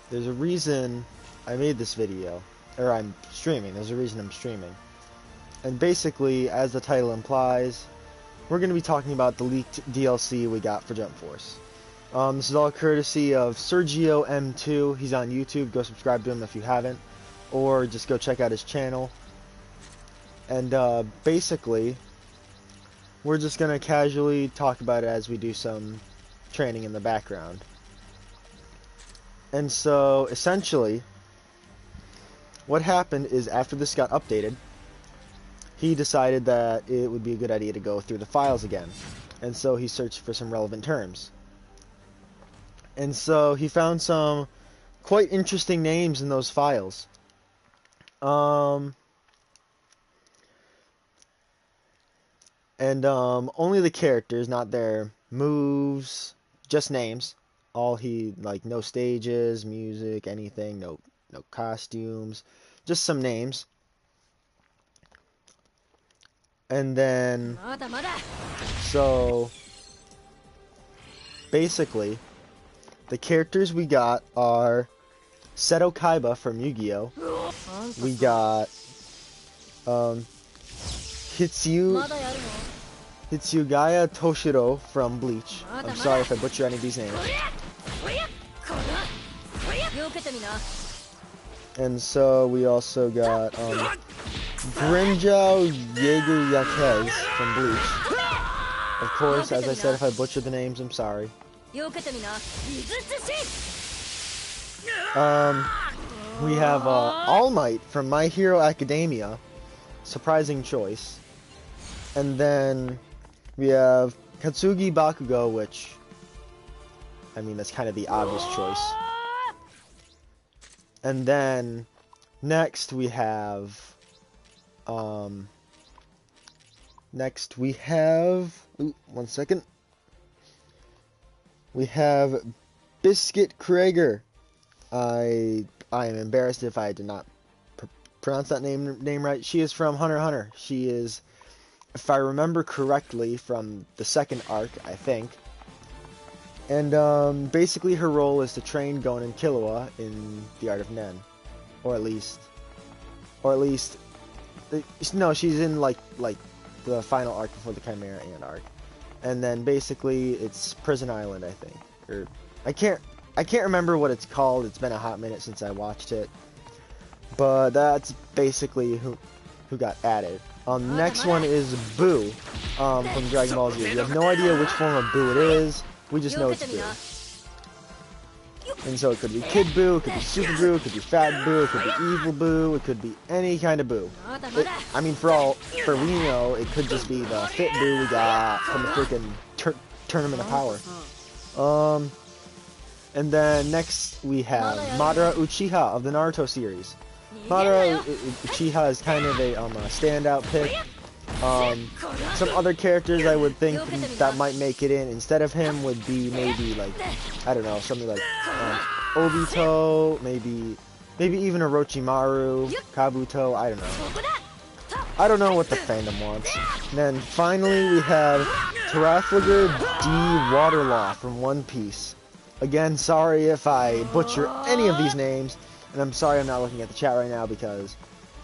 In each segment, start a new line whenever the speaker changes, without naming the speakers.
there's a reason I made this video, or I'm streaming. There's a reason I'm streaming. And basically, as the title implies, we're going to be talking about the leaked DLC we got for Jump Force. This is all courtesy of Sergio M2. He's on YouTube. Go subscribe to him if you haven't. Or just go check out his channel. And basically, we're just going to casually talk about it as we do some training in the background. And so, essentially, what happened is after this got updated, he decided that it would be a good idea to go through the files again. And so he searched for some relevant terms. And so he found some quite interesting names in those files. Only the characters, not their moves, just names. No stages, music, anything, no costumes, just some names. And then, so, basically, the characters we got are Seto Kaiba from Yu-Gi-Oh! We got, Hitsugaya Toshiro from Bleach. I'm sorry if I butcher any of these names. And so, we also got, Grinjao Jaeger Yaquez from Bleach. Of course, as I said, if I butcher the names, I'm sorry. We have All Might from My Hero Academia. Surprising choice. And then we have Katsugi Bakugo, which, I mean, that's kind of the obvious choice. And then next we have ooh, one second. We have Biscuit Krager. I am embarrassed if I did not pronounce that name right. She is from Hunter x Hunter. She is, if I remember correctly, from the second arc, I think. And basically her role is to train Gon and Killua in the art of Nen, or at least, no, she's in like the final arc before the Chimera Ant arc, and then basically it's Prison Island, I think, or I can't remember what it's called. It's been a hot minute since I watched it, but that's basically who got added. Next one is Boo from Dragon Ball Z. We have no idea which form of Boo it is. We just know it's Boo. And so it could be Kid Boo, it could be Super Boo, it could be Fat Boo, it could be Evil Boo, it could be any kind of Boo. For we know, it could just be the Fit Boo we got from the freaking Tournament of Power. And then next we have Madara Uchiha of the Naruto series. Madara Uchiha is kind of a standout pick. Some other characters I would think that might make it in instead of him would be maybe like, I don't know, something like Obito, maybe even Orochimaru, Kabuto, I don't know. I don't know what the fandom wants. And then finally we have Trafalgar D. Waterlaw from One Piece. Again, sorry if I butcher any of these names, and I'm sorry I'm not looking at the chat right now because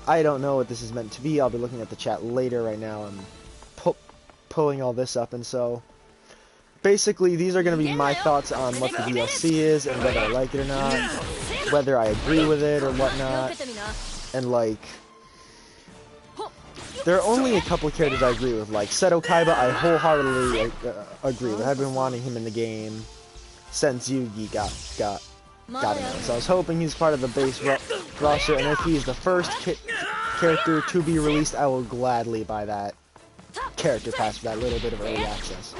I don't know what this is meant to be. I'll be looking at the chat later. Right now I'm pulling all this up, and so basically these are going to be my thoughts on what the DLC is and whether I like it or not, whether I agree with it or whatnot. And like, there are only a couple of characters I agree with, like Seto Kaiba I wholeheartedly agree with. I've been wanting him in the game since Yugi got him in. So I was hoping he's part of the base roster, and if he's the first character to be released, I will gladly buy that character pass for that little bit of early access.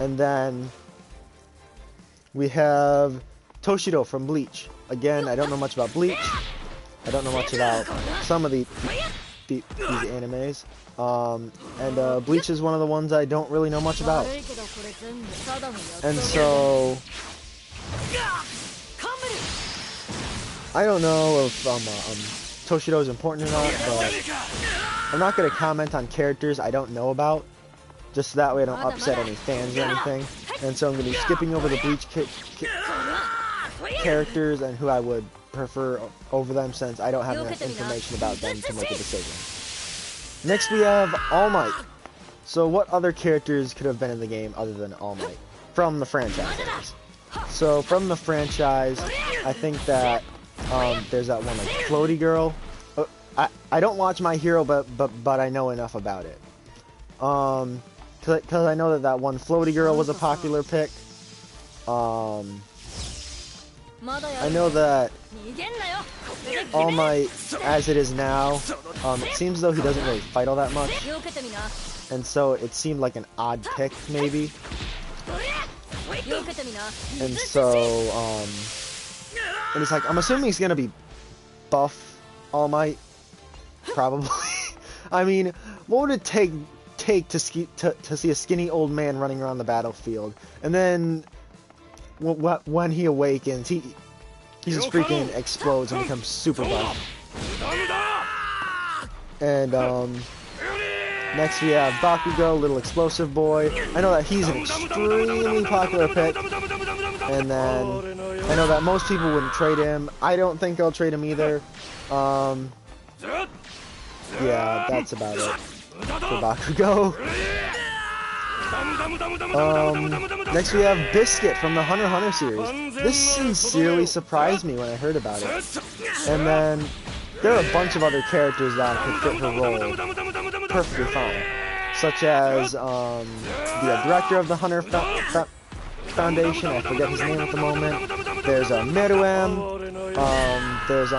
And then we have Toshiro from Bleach. Again, I don't know much about Bleach. I don't know much about some of these animes. And Bleach is one of the ones I don't really know much about. And so I don't know if Toshiro is important or not, but I'm not going to comment on characters I don't know about, just so that way I don't upset any fans or anything. And so I'm going to be skipping over the Bleach characters and who I would prefer over them, since I don't have enough information about them to make a decision. Next we have All Might. So what other characters could have been in the game other than All Might? From the franchise. So from the franchise, I think that there's that one like Floaty Girl. I don't watch My Hero, but I know enough about it. Cause I know that one Floaty Girl was a popular pick. I know that All Might, as it is now, it seems as though he doesn't really fight all that much, and so it seemed like an odd pick, maybe. And so, and it's like, I'm assuming he's gonna be buff All Might, probably. I mean, what would it take to see a skinny old man running around the battlefield, and then when he awakens, he just freaking explodes and becomes super buff. And next we have Bakugo, Little Explosive Boy. I know that he's an extremely popular pick, and then I know that most people wouldn't trade him. I don't think I'll trade him either. Yeah, that's about it for Bakugo. Next we have Biscuit from the Hunter x Hunter series. This sincerely surprised me when I heard about it. And then there are a bunch of other characters that could fit her role perfectly fine, such as the director of the Hunter Foundation. I forget his name at the moment. There's Meruem. There's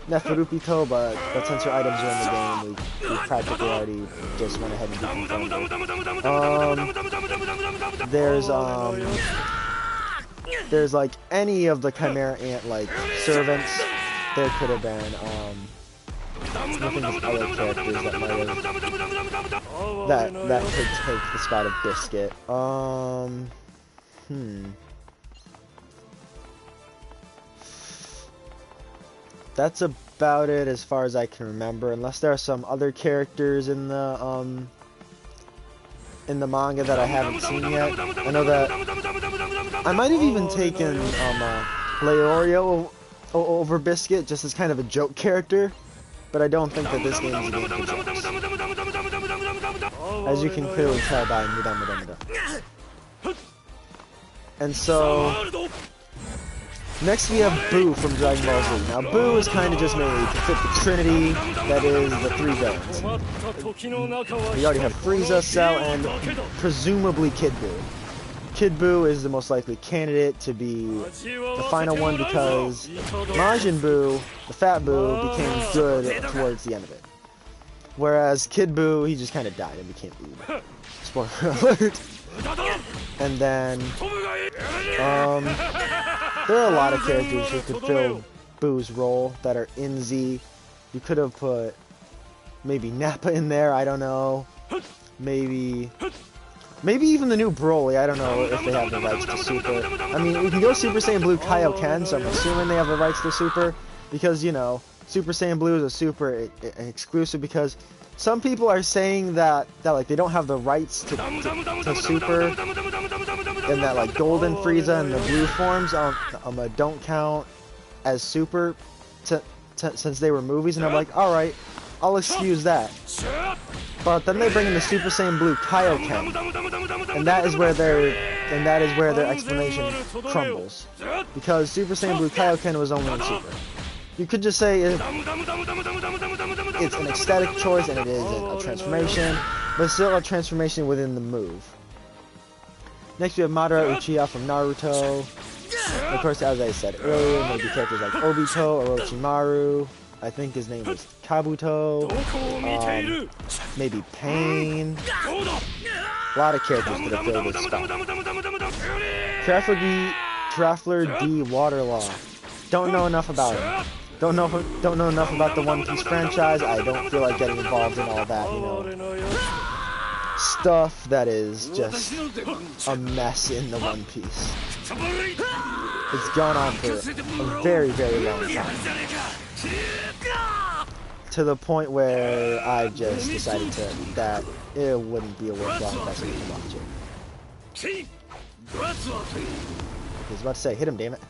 Neferupito, but since her items are in the game, we practically already just went ahead and confirmed her. There's like any of the Chimera Ant like servants. There could have been nothing with other characters that might have that could take the spot of Biscuit. That's about it as far as I can remember, unless there are some other characters in the manga that I haven't seen yet. I know that I might have even taken Leorio over Biscuit just as kind of a joke character, but I don't think that this game is a game for jokes, as you can clearly tell by Muda. And so next we have Boo from Dragon Ball Z. Now Boo is kind of just made to fit the trinity that is the three villains. We already have Frieza, Cell, and presumably Kid Buu. Kid Buu is the most likely candidate to be the final one because Majin Buu, the Fat Buu, became good towards the end of it. Whereas Kid Buu, he just kind of died and became evil. Spoiler alert. And then there are a lot of characters who could fill Boo's role that are in Z. You could have put maybe Nappa in there, I don't know. Maybe even the new Broly, I don't know if they have the rights to Super. I mean, we can go Super Saiyan Blue Kaioken, so I'm assuming they have the rights to Super, because, you know, Super Saiyan Blue is a Super exclusive, because some people are saying that like they don't have the rights to Super, and that like Golden Frieza and the Blue forms don't count as Super since they were movies, and I'm like, alright, I'll excuse that. But then they bring in the Super Saiyan Blue Kaioken, and that is where their explanation crumbles, because Super Saiyan Blue Kaioken was only in Super. You could just say it's an aesthetic choice and it isn't a transformation, but it's still a transformation within the move. Next we have Madara Uchiha from Naruto. Of course, as I said earlier, maybe characters like Obito, Orochimaru. I think his name is Kabuto. Maybe Pain. A lot of characters could have filled this spot. Traffler D. Waterlaw. Don't know enough about him. Don't know enough about the One Piece franchise. I don't feel like getting involved in all that, you know, stuff that is just a mess in the One Piece. It's gone on for a very, very long time, to the point where I just decided that it wouldn't be a worthwhile investment to watch it. I was about to say, hit him, damn it.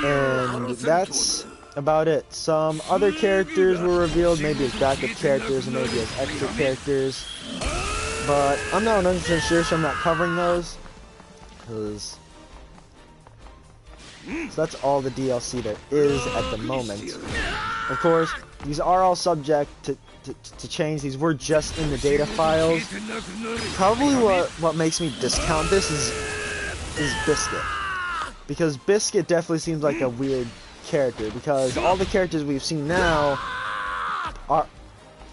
And that's about it. Some other characters were revealed, maybe as backup characters and maybe as extra characters. But I'm not 100% sure, so I'm not covering those. So that's all the DLC there is at the moment. Of course, these are all subject to change. These were just in the data files. Probably what makes me discount this is Biscuit. Because Biscuit definitely seems like a weird character, because all the characters we've seen now are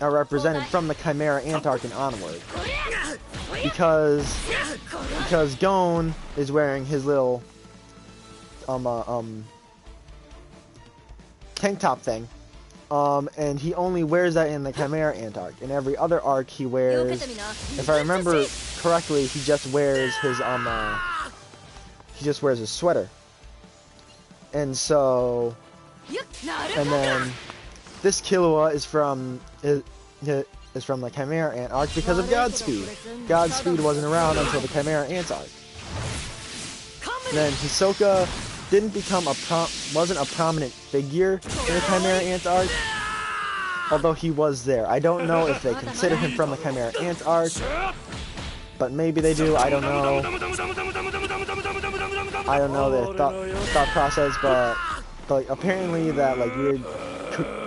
represented from the Chimera Ant arc and onward. Because Gon is wearing his little tank top thing. And he only wears that in the Chimera Ant arc. In every other arc he wears, if I remember correctly, he just wears his sweater. And so, and then this Killua is from the Chimera Ant arc because of Godspeed. Godspeed wasn't around until the Chimera Ant arc. And then Hisoka wasn't a prominent figure in the Chimera Ant arc, although he was there. I don't know if they consider him from the Chimera Ant arc, but maybe they do. I don't know. I don't know their thought process, but like apparently that like weird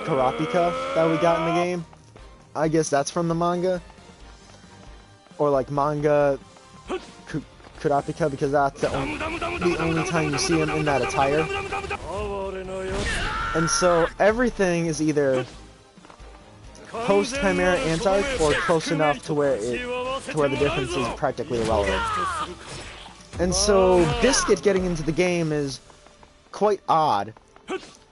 Kurapika that we got in the game, I guess that's from the manga, or like manga Kurapika, because that's the only time you see him in that attire. And so everything is either post Chimera Ant arc or close enough to where the difference is practically irrelevant. And so Biscuit getting into the game is quite odd,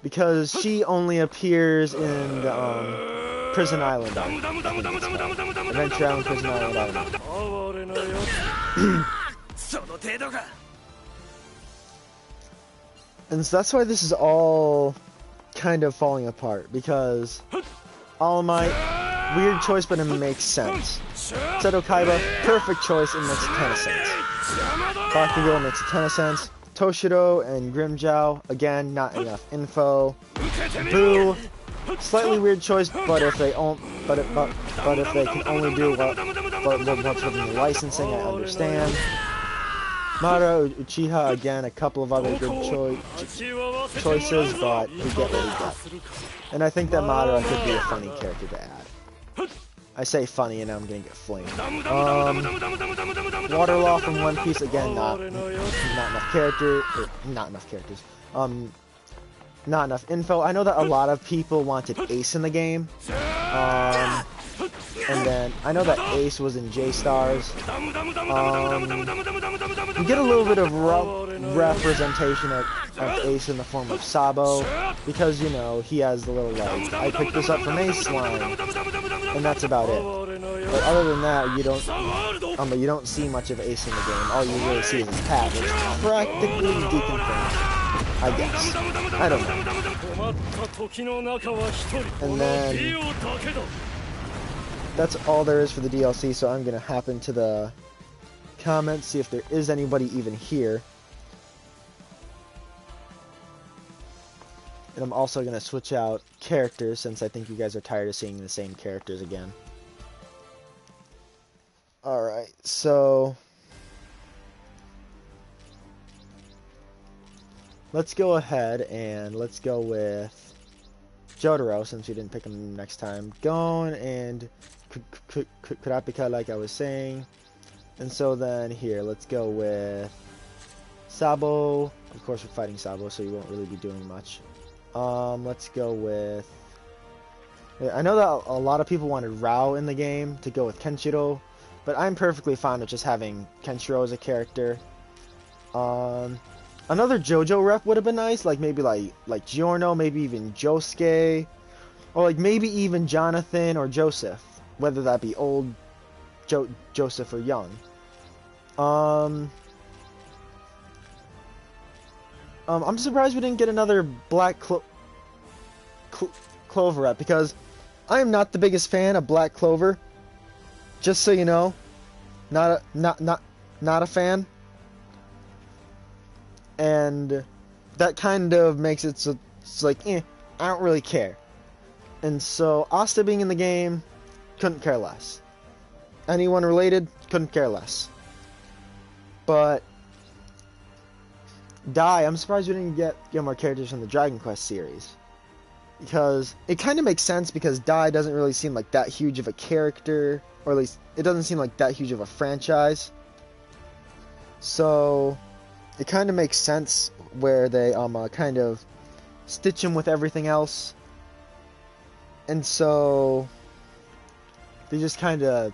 because she only appears in the Prison Island arc, Adventure Island, Prison Island arc. And so that's why this is all kind of falling apart, because All Might, weird choice, but it makes sense. Seto Kaiba, perfect choice, it makes a ton of sense. Bakugo makes a ton of sense. Toshiro and Grimmjow, again, not enough info. Boo, slightly weird choice, but if they can only do what's within the licensing, I understand. Madara Uchiha, again, a couple of other good choices, but we get what we get. And I think that Madara could be a funny character to add. I say funny and I'm gonna get flamed. Waterlaw from One Piece, again, not enough characters. Not enough info. I know that a lot of people wanted Ace in the game. And then I know that Ace was in J-Stars. You get a little bit of representation of Ace in the form of Sabo, because, you know, he has the little, like, I picked this up from Ace line, and that's about it. But other than that, you don't see much of Ace in the game. All you really see is his hat, which is practically deconfirmed, I guess. I don't know. And then that's all there is for the DLC, so I'm gonna hop into the comments, see if there is anybody even here. And I'm also gonna switch out characters, since I think you guys are tired of seeing the same characters again. Alright, so let's go ahead and let's go with Jotaro, since we didn't pick him next time. Gon and Kurapika, like I was saying. And so then here, let's go with Sabo. Of course, we're fighting Sabo, so you won't really be doing much. Let's go with... I know that a lot of people wanted Rao in the game to go with Kenshiro, but I'm perfectly fine with just having Kenshiro as a character. Another JoJo rep would have been nice, like maybe like Giorno, maybe even Josuke, or like maybe even Jonathan or Joseph, whether that be old Joseph or young. I'm surprised we didn't get another Black Clover rep, because I am not the biggest fan of Black Clover. Just so you know, not a fan. and that kind of makes it so it's like, I don't really care. And so Asta being in the game, couldn't care less. Anyone related, couldn't care less. But Dai, I'm surprised we didn't get more characters from the Dragon Quest series. Because it kind of makes sense, because Dai doesn't really seem like that huge of a character, or at least it doesn't seem like that huge of a franchise. So it kind of makes sense where they kind of stitch him with everything else. And so they just kind of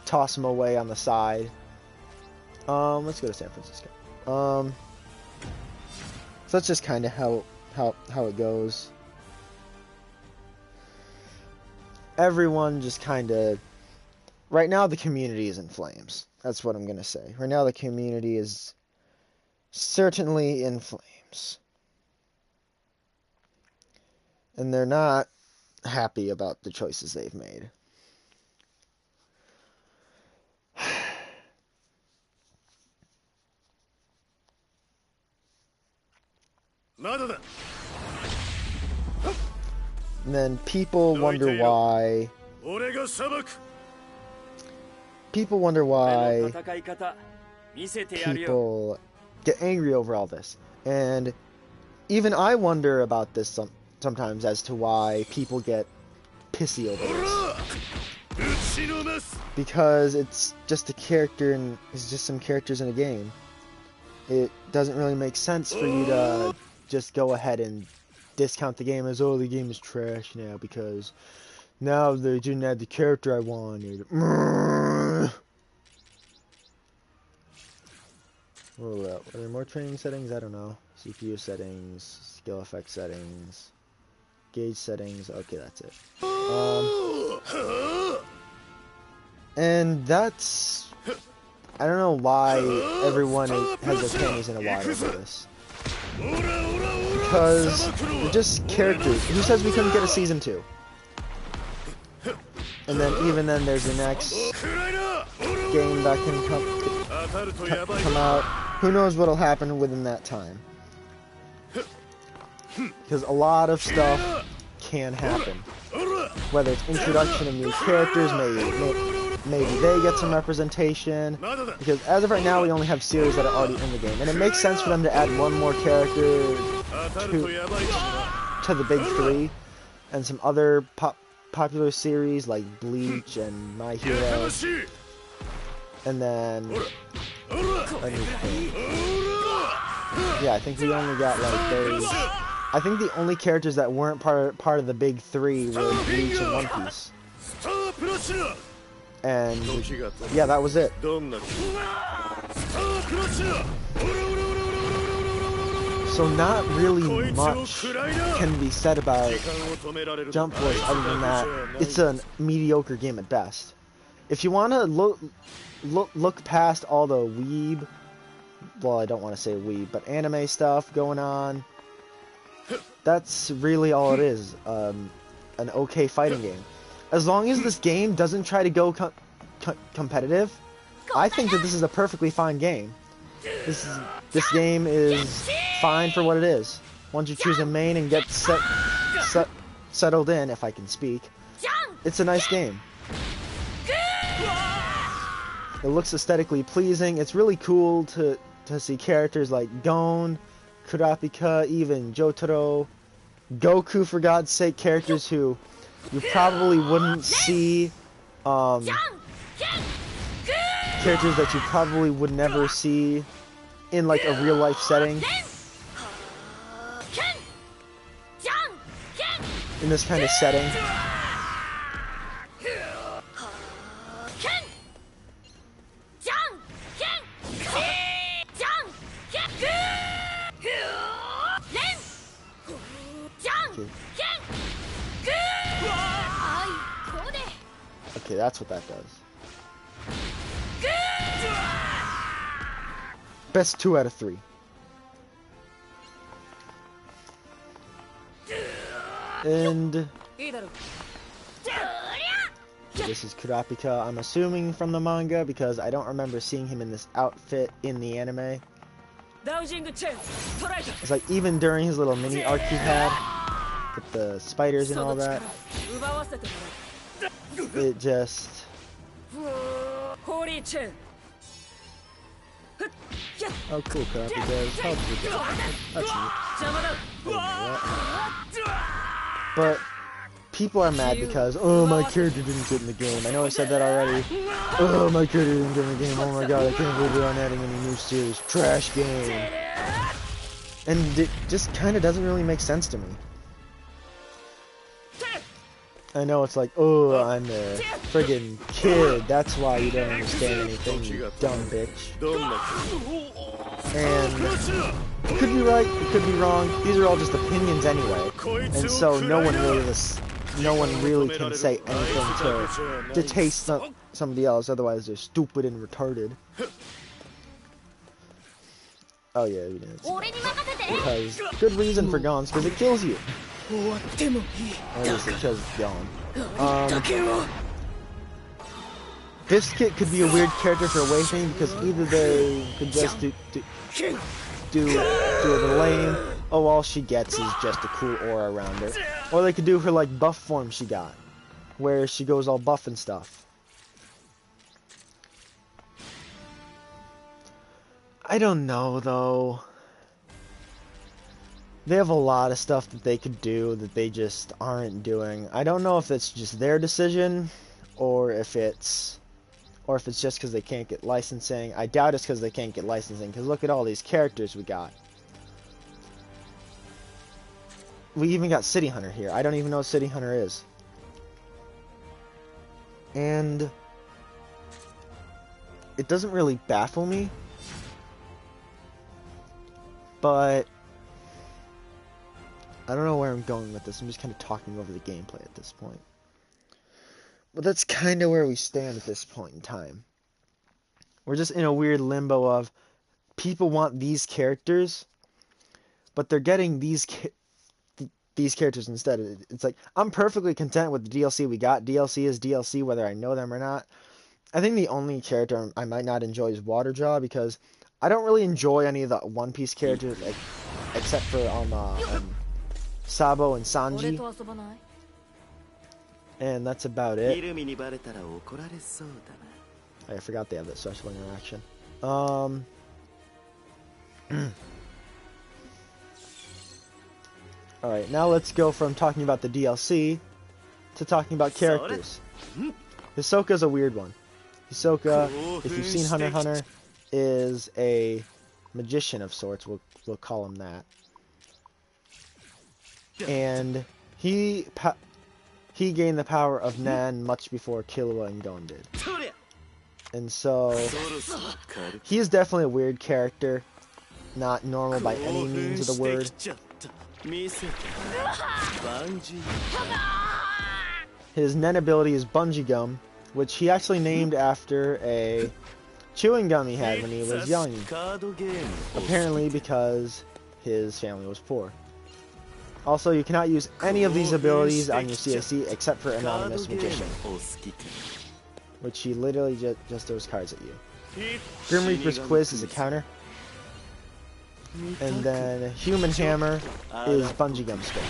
toss him away on the side. Let's go to San Francisco. So that's just kind of how it goes. Everyone just kind of... Right now, the community is in flames. That's what I'm going to say. Right now, the community is certainly in flames. And they're not happy about the choices they've made. And then people wonder why... People wonder why people get angry over all this. And even I wonder about this sometimes, as to why people get pissy over this. Because it's just a character, and it's just some characters in a game. It doesn't really make sense for you to just go ahead and discount the game as, oh, the game is trash now because now they didn't add the character I wanted. What are there more training settings? I don't know. CPU settings, skill effect settings, gauge settings. Okay, that's it. And that's... I don't know why everyone has their panties in a wad over this. Because they're just characters. Who says we couldn't get a season 2? And then even then there's the next game that can come out. Who knows what'll happen within that time. Because a lot of stuff can happen. Whether it's introduction of new characters, maybe they get some representation. Because as of right now, we only have series that are already in the game. And it makes sense for them to add one more character to the big three. And some other popular series like Bleach and My Hero. And then... Yeah, I think we only got like those... I think the only characters that weren't part of the big three were Bleach and One Piece. And yeah, that was it. So not really much can be said about Jump Force other than that it's a mediocre game at best. If you want to look past all the weeb, well, I don't want to say weeb, but anime stuff going on, that's really all it is. An okay fighting game. As long as this game doesn't try to go competitive, I think that this is a perfectly fine game. This game is fine for what it is. Once you choose a main and get settled in, if I can speak, it's a nice game. It looks aesthetically pleasing. It's really cool to see characters like Gon, Kurapika, even Jotaro, Goku, for God's sake, characters who you probably wouldn't see, characters that you probably would never see in like a real life setting. In this kind of setting. Okay, that's what that does. Best 2 out of 3. And this is Kurapika, I'm assuming from the manga, because I don't remember seeing him in this outfit in the anime. It's like even during his little mini arc he had with the spiders and all that, it just... Oh cool, Copy does help with that. That's neat. But people are mad because, oh, my character didn't get in the game. I know I said that already. Oh, my character didn't get in the game. Oh my god, I can't believe they're not adding any new series. Trash game. And it just kind of doesn't really make sense to me. I know it's like, oh, I'm a friggin' kid. That's why you don't understand anything, you dumb bitch. And it could be right, it could be wrong. These are all just opinions anyway. And so no one really can say anything to detaste somebody else. Otherwise, they're stupid and retarded. Oh yeah, we did. Because good reason for Gons, because it kills you. Or at least it kills Gon. Biscuit could be a weird character for Awakening because either they could just do the lame, oh all she gets is just a cool aura around her. Or they could do her like buff form she got, where she goes all buff and stuff. I don't know though. They have a lot of stuff that they could do that they just aren't doing. I don't know if it's just their decision or if it's just because they can't get licensing. I doubt it's because they can't get licensing, because look at all these characters we got. We even got City Hunter here. I don't even know what City Hunter is. And it doesn't really baffle me, but I don't know where I'm going with this. I'm just kind of talking over the gameplay at this point. But that's kind of where we stand at this point in time. We're just in a weird limbo of people want these characters, but they're getting these characters instead. It's like, I'm perfectly content with the DLC we got. DLC is DLC, whether I know them or not. I think the only character I might not enjoy is Waterjaw, because I don't really enjoy any of the One Piece characters, except for Sabo and Sanji, and that's about it. I forgot they have that special interaction. Alright, now let's go from talking about the DLC to talking about characters. Hisoka's a weird one. Hisoka, if you've seen Hunter x Hunter, is a magician of sorts, we'll call him that. And he gained the power of Nen much before Killua and Gon did. And so he is definitely a weird character, not normal by any means of the word. His Nen ability is Bungee Gum, which he actually named after a chewing gum he had when he was young, apparently because his family was poor. Also, you cannot use any of these abilities on your CAC except for Anonymous Magician, which he literally just throws cards at you. Grim Reaper's Quiz is a counter. And then Human Hammer is Bungee Gum space.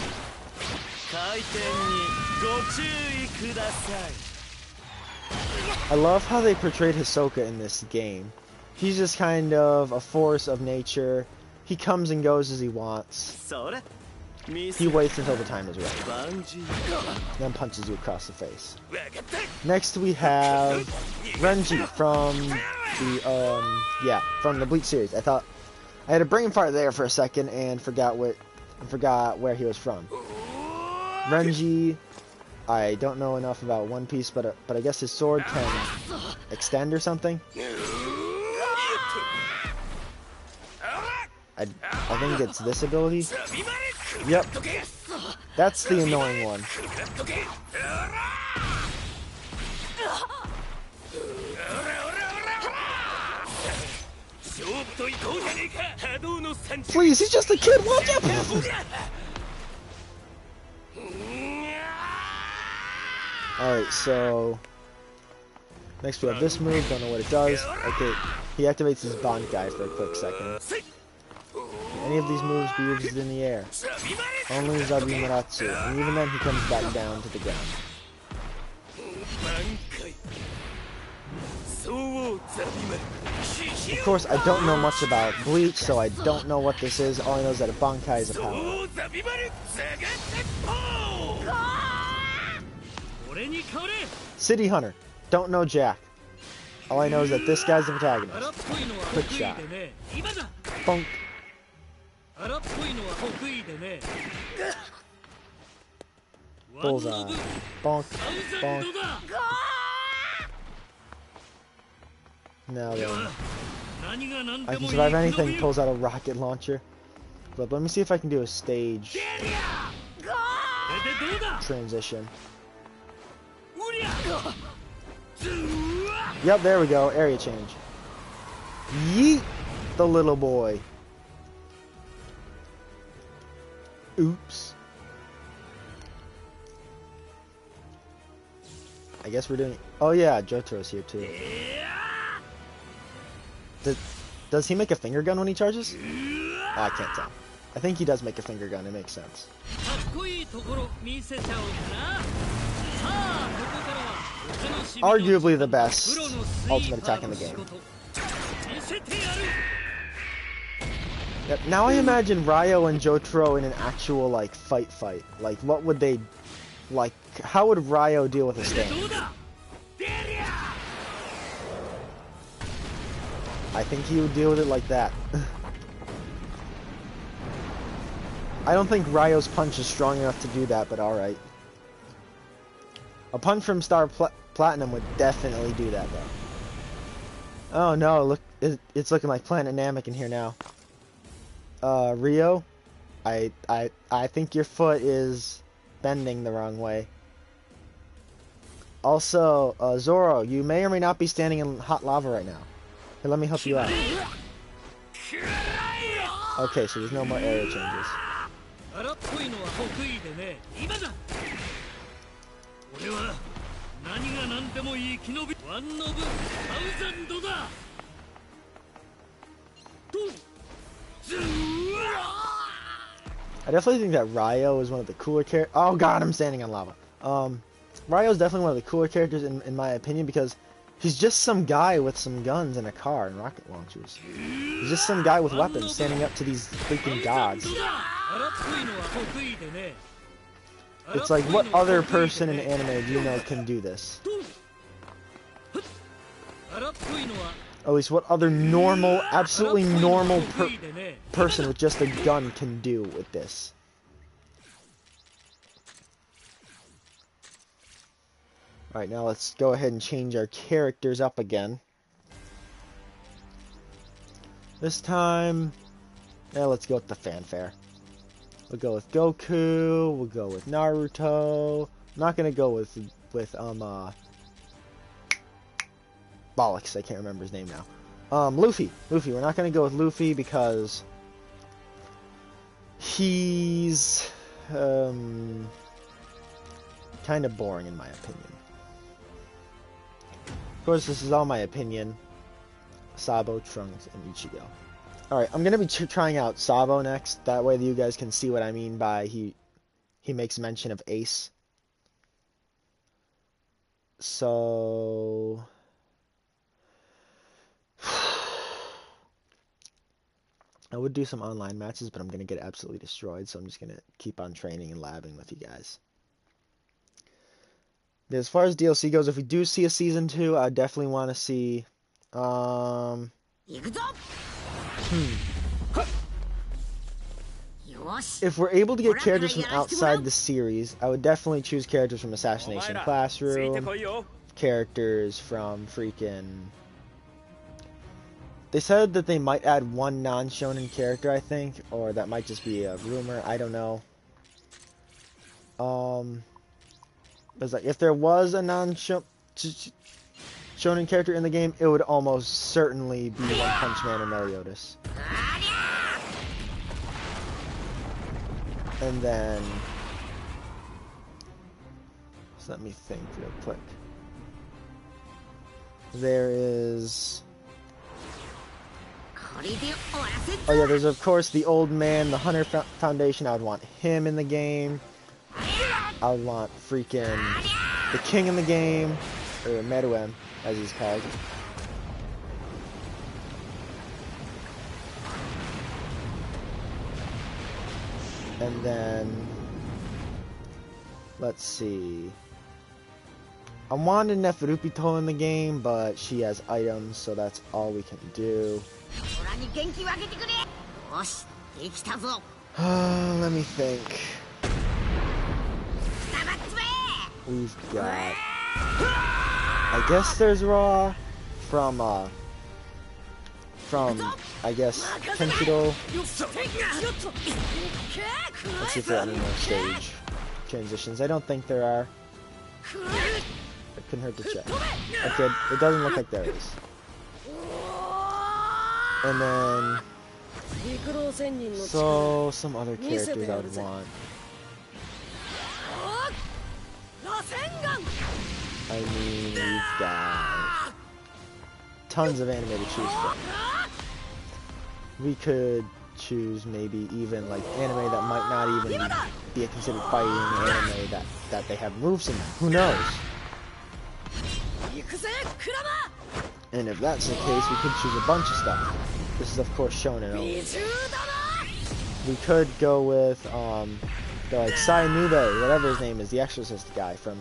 I love how they portrayed Hisoka in this game. He's just kind of a force of nature. He comes and goes as he wants. He waits until the time is right, then punches you across the face. Next we have Renji from the Bleach series. I thought I had a brain fart there for a second and forgot where he was from. Renji, I don't know enough about One Piece, but I guess his sword can extend or something. I think it's this ability. Yep. That's the annoying one. Please, he's just a kid, watch out! Alright, so next we have this move, don't know what it does. Okay, he activates his Bond guy for a quick second. any of these moves be used in the air. Only Zabimaratsu, and even then he comes back down to the ground. Of course, I don't know much about Bleach, so I don't know what this is. All I know is that a Bankai is a power. City Hunter. Don't know Jack. All I know is that this guy's the protagonist. Quick shot. Bonk. Bullseye. Bonk. Bonk. Now then. I can survive anything, pulls out a rocket launcher. But let me see if I can do a stage transition. Yep, there we go. Area change. Yeet the little boy. Oops. I guess we're doing... Oh yeah, Jotaro's here too. Does he make a finger gun when he charges? Oh, I can't tell. I think he does make a finger gun. It makes sense. Arguably the best ultimate attack in the game. Yep, now I imagine Ryo and Jotaro in an actual, like, fight. Like, what would they... Like, how would Ryo deal with a stand? I think he would deal with it like that. I don't think Ryo's punch is strong enough to do that, but alright. A punch from Star Platinum would definitely do that, though. Oh no, look, it's looking like Planet Namek in here now. Ryo, I think your foot is bending the wrong way. Also, Zoro, you may or may not be standing in hot lava right now. Here, let me help you out. Okay, so there's no more area changes. I definitely think that Ryo is one of the cooler characters. Oh god, I'm standing on lava. Ryo is definitely one of the cooler characters in my opinion because he's just some guy with some guns and a car and rocket launchers. He's just some guy with weapons standing up to these freaking gods. It's like, what other person in anime do you know can do this? At least what other normal, absolutely normal person with just a gun can do with this? Alright, now let's go ahead and change our characters up again. This time, let's go with the fanfare. We'll go with Goku, we'll go with Naruto. I'm not gonna go with Bollocks, I can't remember his name now. Luffy, we're not gonna go with Luffy because he's kind of boring in my opinion. Of course, this is all my opinion. Sabo, Trunks, and Ichigo. Alright, I'm gonna be trying out Sabo next. That way you guys can see what I mean by he makes mention of Ace. So... I would do some online matches, but I'm gonna get absolutely destroyed, so I'm just gonna keep on training and labbing with you guys. As far as DLC goes, if we do see a Season 2, I definitely want to see... If we're able to get characters from outside the series, I would definitely choose characters from Assassination Classroom, characters from freaking... They said that they might add one non-shonen character, I think, or that might just be a rumor, I don't know. It's like, if there was a non-shonen character in the game, it would almost certainly be One Punch Man or Meliodas. And then... So let me think real quick. Oh yeah, there's of course the old man, the Hunter Foundation. I would want him in the game. I would want freaking the king in the game, or Meruem, as he's called. And then, let's see. I wanted Neferupito in the game, but she has items, so that's all we can do. Let me think. We've got... I guess there's Raw from I guess, Kenshiro. Let's see if there are any more stage transitions. I don't think there are. It couldn't hurt to check. Okay, it doesn't look like there is. And then... So, some other characters I would want. I mean, we've got tons of anime to choose from. We could choose maybe even like anime that might not even be considered fighting anime that they have moves in them. Who knows? And if that's the case, we could choose a bunch of stuff. This is of course shonen only. We could go with the like Sai Nube, whatever his name is, the Exorcist guy from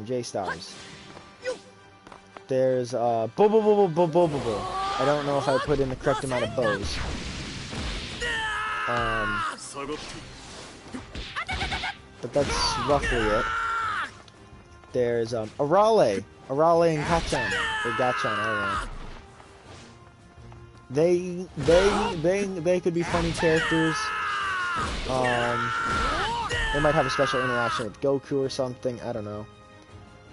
J-Stars. There's Bobo. I don't know if I put in the correct amount of bows. But that's roughly it. There's Arale and Gachan, or Gachan, I don't know. They could be funny characters. They might have a special interaction with Goku or something, I don't know.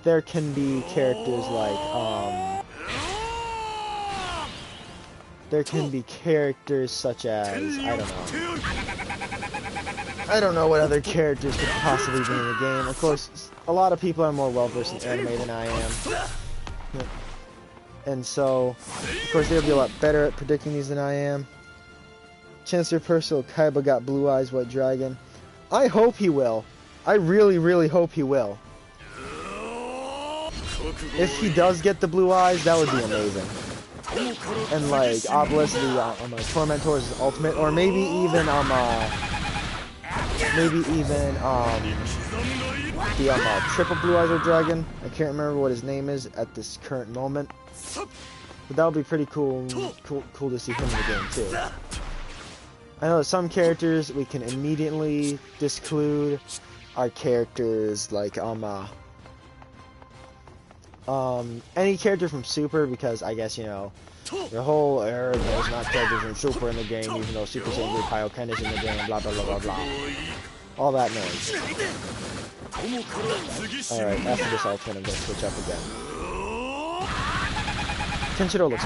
There can be characters like, there can be characters such as, I don't know what other characters could possibly be in the game. Of course, a lot of people are more well-versed in anime than I am. And so, of course, they'll be a lot better at predicting these than I am. Chancellor Percival Kaiba got Blue Eyes White Dragon. I hope he will. I really, really hope he will. If he does get the blue eyes, that would be amazing. And like Obelisk, the Tormentor's ultimate, or maybe even the triple blue eyes White Dragon. I can't remember what his name is at this current moment, but that would be pretty cool to see him in the game too. I know that some characters we can immediately disclude are characters like any character from Super, because I guess, you know, the whole there's not characters from Super in the game, even though Super Saiyan 3 Kaioken is in the game, blah blah blah blah blah. All that noise. Alright, after this ultimate, I'm gonna switch up again. Kenshiro looks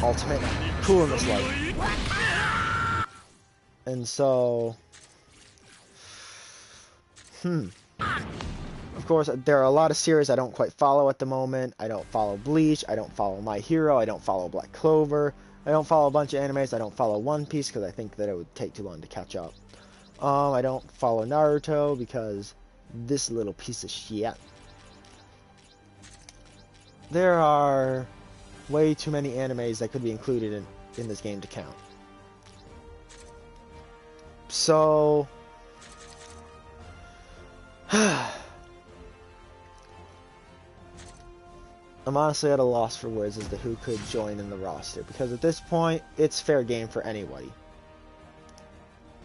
ultimate cool in this light. And so, of course, there are a lot of series I don't quite follow at the moment. I don't follow Bleach, I don't follow My Hero, I don't follow Black Clover, I don't follow a bunch of animes, I don't follow One Piece because I think that it would take too long to catch up. I don't follow Naruto because this little piece of shit. There are way too many animes that could be included in this game to count. So, I'm honestly at a loss for words as to who could join in the roster, because at this point, it's fair game for anybody.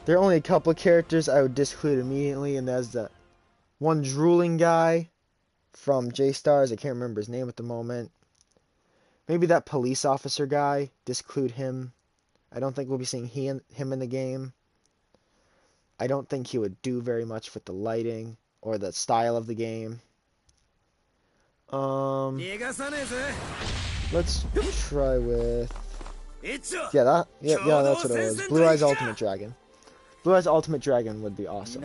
There are only a couple of characters I would disclude immediately, and that's the one drooling guy from J-Stars. I can't remember his name at the moment. Maybe that police officer guy, disclude him. I don't think we'll be seeing him in the game. I don't think he would do very much with the lighting or the style of the game. Let's try with... Yeah, that's what it was. Blue Eyes Ultimate Dragon. Blue Eyes Ultimate Dragon would be awesome.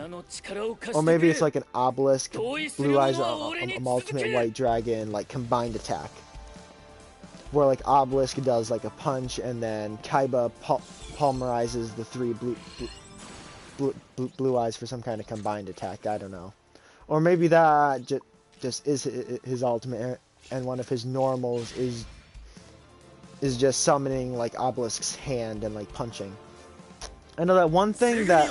Or maybe it's like an Obelisk, Blue Eyes Ultimate White Dragon, like combined attack. where like Obelisk does like a punch, and then Kaiba pulverizes the three blue eyes for some kind of combined attack. I don't know, or maybe that just is his ultimate, and one of his normals is just summoning like Obelisk's hand and like punching. I know that one thing that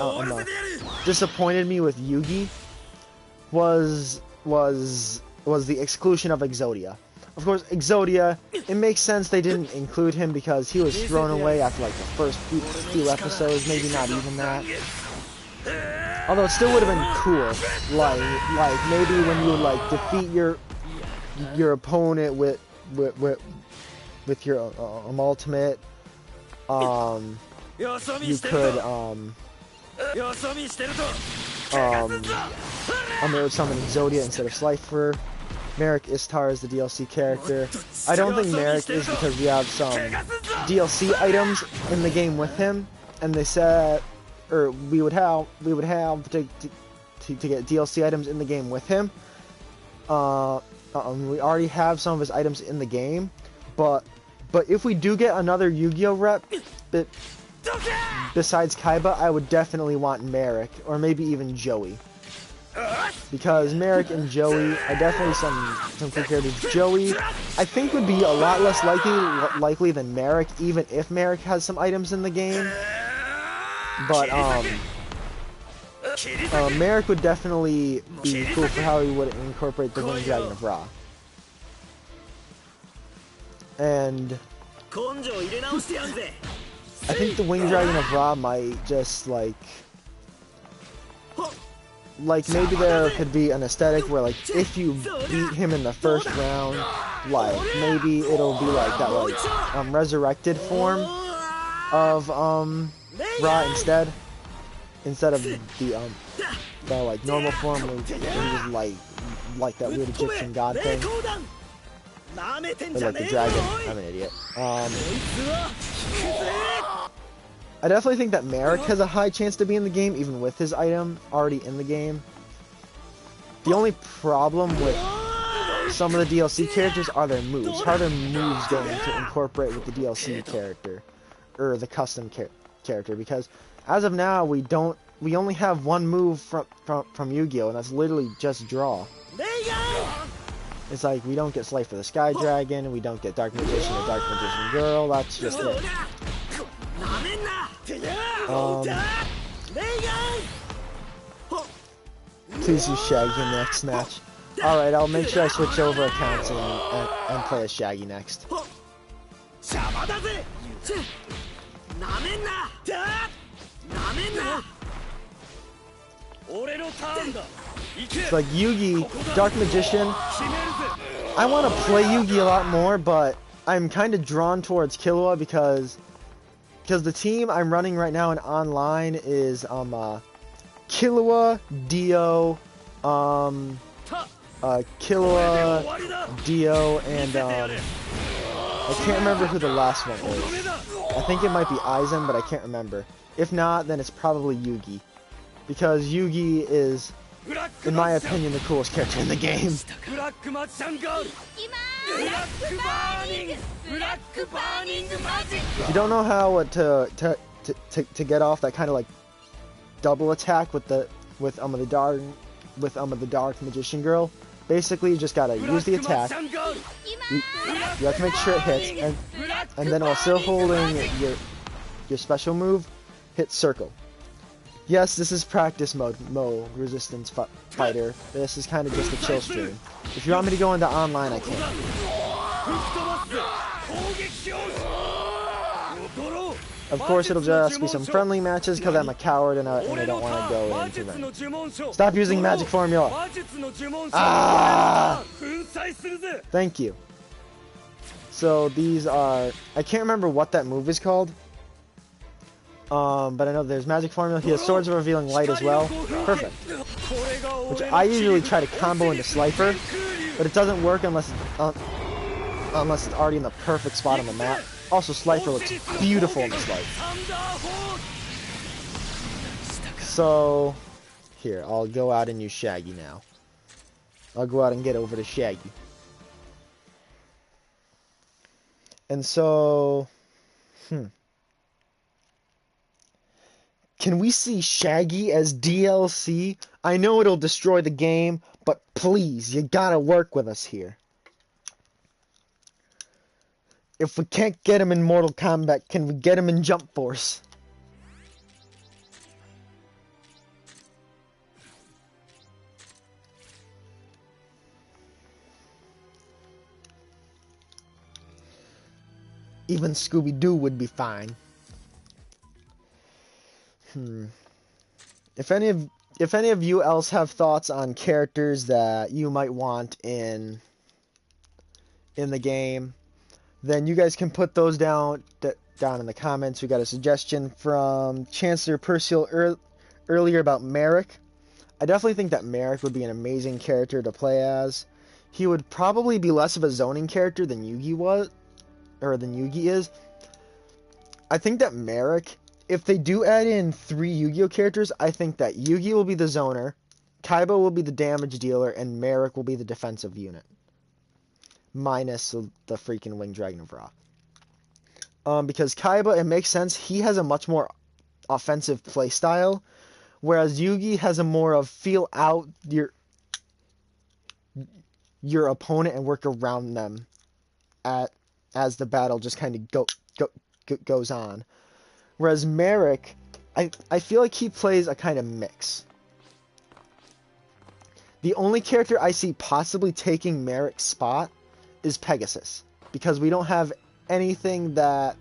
disappointed me with Yugi was the exclusion of Exodia. Of course, Exodia, it makes sense they didn't include him because he was thrown away after like the first few episodes, maybe not even that. Although it still would have been cool, like maybe when you would like defeat your opponent with your ultimate, you could summon Exodia instead of Slifer. Merrick Istar is the DLC character. I don't think Merrick is because we have some DLC items in the game with him, and they said, or we would have to get DLC items in the game with him. We already have some of his items in the game, but if we do get another Yu-Gi-Oh rep, besides Kaiba, I would definitely want Merrick, or maybe even Joey. Because Merrick and Joey are definitely some cool characters. Joey, I think, would be a lot less likely than Merrick, even if Merrick has some items in the game. But Merrick would definitely be cool for how he would incorporate the Winged Dragon of Ra. And I think the Winged Dragon of Ra might just like maybe there could be an aesthetic where like if you beat him in the first round, like maybe it'll be like that like resurrected form of Ra instead of the like normal form where he was like that weird Egyptian god thing. Or like the dragon. I'm an idiot. I definitely think that Merrick has a high chance to be in the game, even with his item already in the game. The only problem with some of the DLC characters are their moves. How are their moves going to incorporate with the DLC character, or the custom character? Because as of now, we only have one move from Yu-Gi-Oh, and that's literally just draw. It's like we don't get Slay for the Sky Dragon, we don't get Dark Magician or Dark Magician Girl. That's just it. Please use Shaggy in the next match. Alright, I'll make sure I switch over accounts and play as Shaggy next. It's like Yugi, Dark Magician. I want to play Yugi a lot more, but I'm kind of drawn towards Killua because the team I'm running right now in online is Killua, Dio, Killua, Dio, and I can't remember who the last one is. I think it might be Aizen, but I can't remember. If not, then it's probably Yugi, because Yugi is, in my opinion, the coolest character in the game. If you don't know how to get off that kind of like double attack with the dark Magician Girl, basically you just gotta use the attack. You have to make sure it hits, and then while still holding your special move, hit circle. Yes, this is practice mode, Resistance Fighter. This is kind of just a chill stream. If you want me to go into online, I can. Of course, it'll just be some friendly matches because I'm a coward and I don't want to go into them. Stop using magic formula! Ah! Thank you. So these are... I can't remember what that move is called. But I know there's magic formula. He has Swords of Revealing Light as well. Perfect. Which I usually try to combo into Slifer, but it doesn't work unless it's already in the perfect spot on the map. Also, Slifer looks beautiful in this light. So, here, I'll go out and use Shaggy now. I'll go out and get over to Shaggy. And so, can we see Shaggy as DLC? I know it'll destroy the game, but please, you gotta work with us here. If we can't get him in Mortal Kombat, can we get him in Jump Force? Even Scooby-Doo would be fine. If any of you else have thoughts on characters that you might want in the game, then you guys can put those down in the comments. We got a suggestion from Chancellor Percival earlier about Merrick. I definitely think that Merrick would be an amazing character to play as. He would probably be less of a zoning character than Yugi was, or than Yugi is. I think that Merrick, if they do add in 3 Yu-Gi-Oh characters, I think that Yugi will be the zoner, Kaiba will be the damage dealer, and Merrick will be the defensive unit. Minus the freaking Winged Dragon of Ra. Because Kaiba, it makes sense, he has a much more offensive playstyle, whereas Yugi has a more of feel out your opponent and work around them as the battle just kind of goes on. Whereas Merrick, I feel like he plays a kind of mix. The only character I see possibly taking Merrick's spot is Pegasus, because we don't have anything that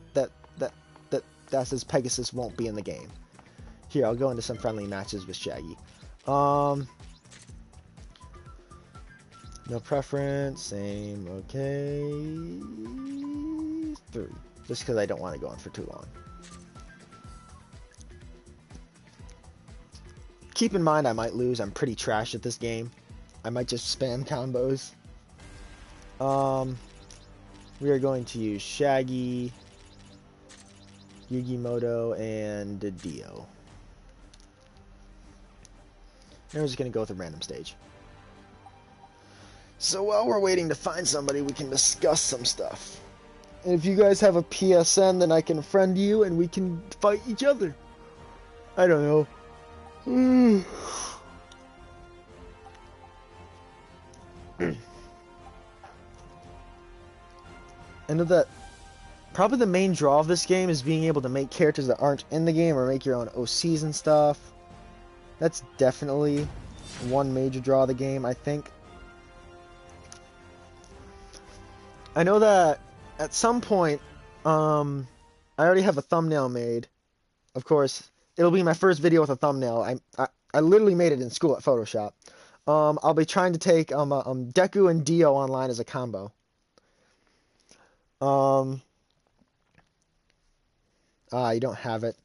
says Pegasus won't be in the game. Here, I'll go into some friendly matches with Shaggy. No preference, same, okay. 3, just because I don't want to go on for too long. Keep in mind I might lose. I'm pretty trash at this game. I might just spam combos. We are going to use Shaggy, Yugimoto, and Dio. And we're just going to go with a random stage. So while we're waiting to find somebody, we can discuss some stuff. And if you guys have a PSN, then I can friend you and we can fight each other. I don't know. I know that probably the main draw of this game is being able to make characters that aren't in the game or make your own OCs and stuff. That's definitely one major draw of the game, I think. I know that at some point, I already have a thumbnail made. Of course, it'll be my first video with a thumbnail. I literally made it in school at Photoshop. I'll be trying to take Deku and Dio online as a combo. You don't have it.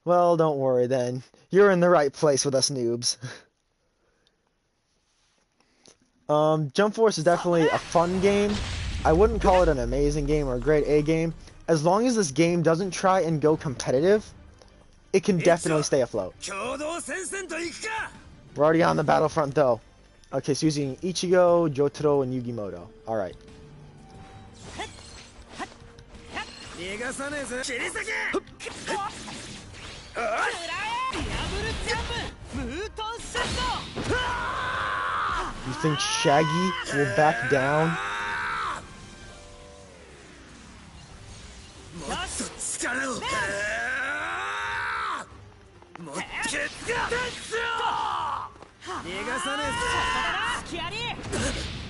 Well, don't worry then. You're in the right place with us noobs. Jump Force is definitely a fun game. I wouldn't call it an amazing game or a grade A game. As long as this game doesn't try and go competitive, it can definitely stay afloat. We're already on the battlefront though. Okay, so using Ichigo, Jotaro, and Yugimoto. Alright. You think Shaggy will back down?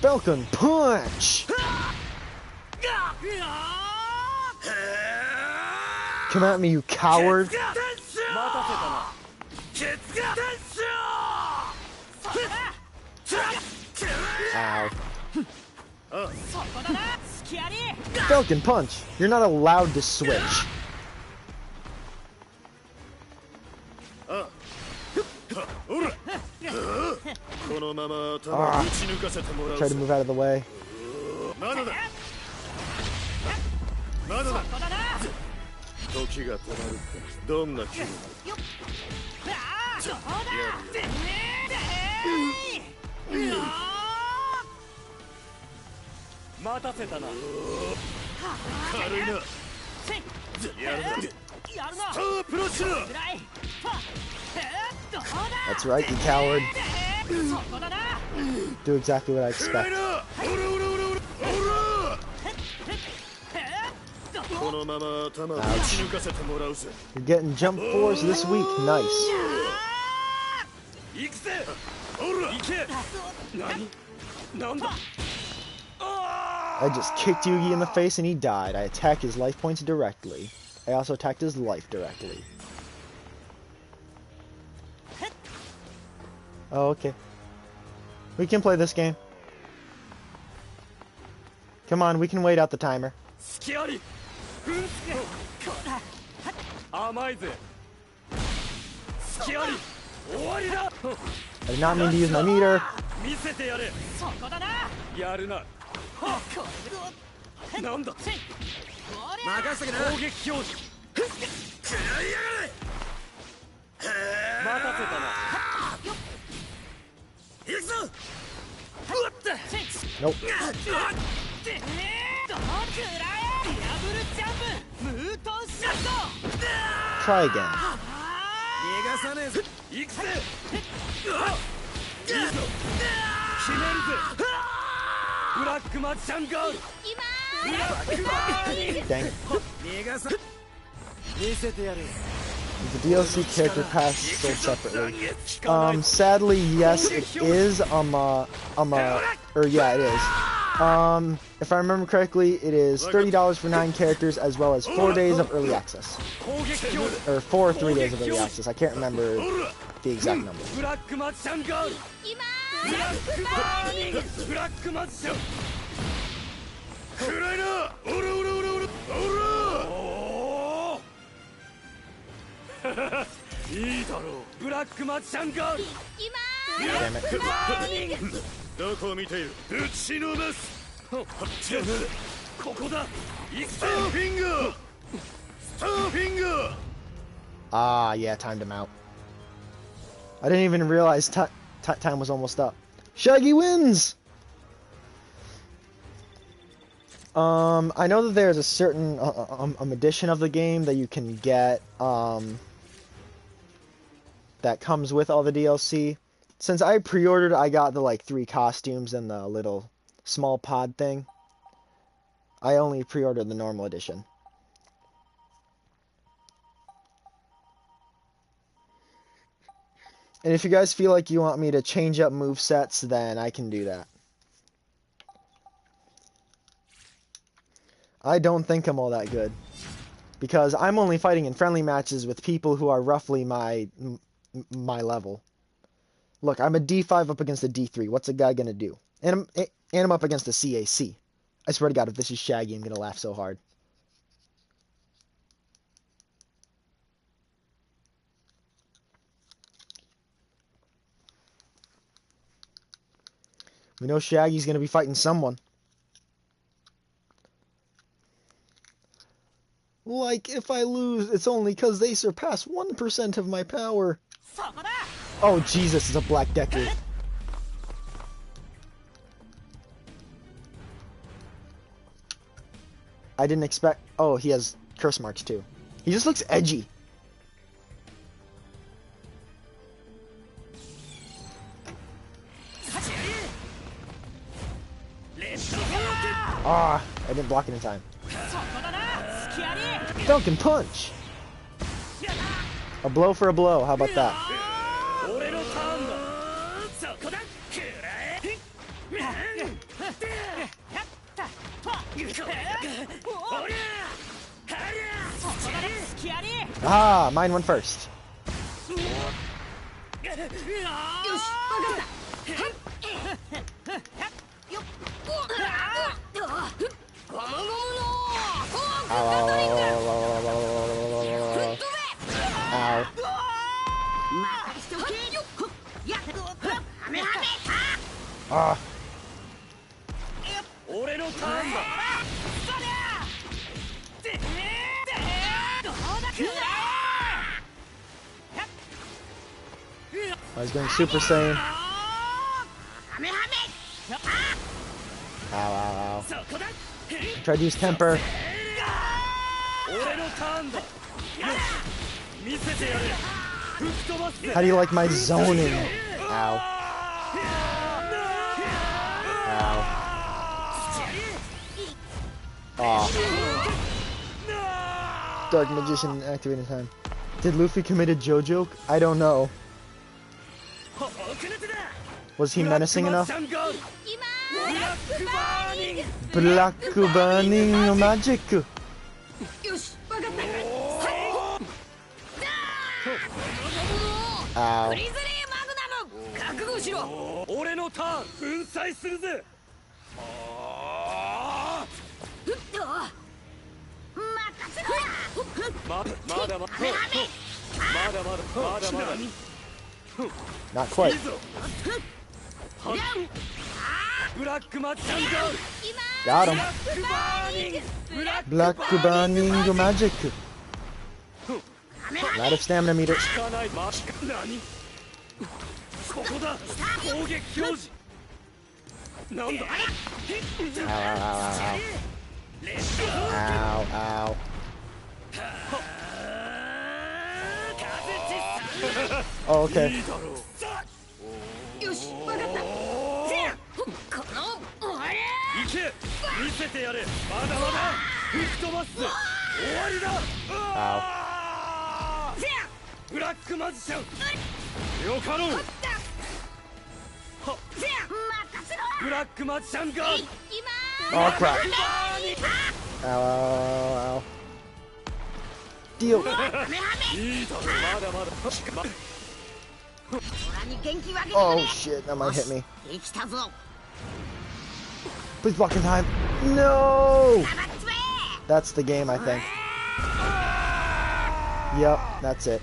Falcon Punch! Come at me, you coward! Ow. Falcon Punch! You're not allowed to switch. Try to move out of the way. That's right, you coward. Do exactly what I expect. Ouch. You're getting jump force this week. Nice. I just kicked Yugi in the face and he died. I attacked his life points directly. I also attacked his life directly. Oh, okay. We can play this game. Come on, we can wait out the timer. I did not mean to use my meter. Nope. Try again. Dang it. The DLC character pass sold separately. Sadly, yes, it is. Yeah, it is. If I remember correctly, it is $30 for 9 characters as well as 4 days of early access. Or 4 or 3 days of early access. I can't remember the exact number. Damn it. Ah, yeah, timed him out. I didn't even realize time was almost up. Shaggy wins! I know that there's a certain edition of the game that you can get that comes with all the DLC. Since I pre-ordered, I got the like 3 costumes and the little small pod thing. I only pre-ordered the normal edition. And if you guys feel like you want me to change up movesets, then I can do that. I don't think I'm all that good, because I'm only fighting in friendly matches with people who are roughly my level. Look, I'm a D5 up against a D3. What's a guy gonna do? And I'm up against a CAC. I swear to God, if this is Shaggy, I'm gonna laugh so hard. We know Shaggy's gonna be fighting someone. Like, if I lose, it's only because they surpass 1% of my power. Oh, Jesus, it's a Black Deku. I didn't expect... Oh, he has curse marks, too. He just looks edgy. Ah, I didn't block it in time. Falcon Punch! A blow for a blow, how about that? Ah, mine went first. Ah. I was going Super Saiyan. Ow, ow, ow. Try to use temper. How do you like my zoning? Ow. Ow. Aw. Dark Magician activating time. Did Luffy commit a JoJo? I don't know. Was he menacing enough? Black burning magic. Ow. Not quite. Got him. Black burning magic. Lot of stamina meter. Ow, ow. Oh, okay. Ow. Oh crap. Ow, ow, ow. Deal. Oh shit, that might hit me. Please block in time. No! That's the game, I think. Yep, that's it.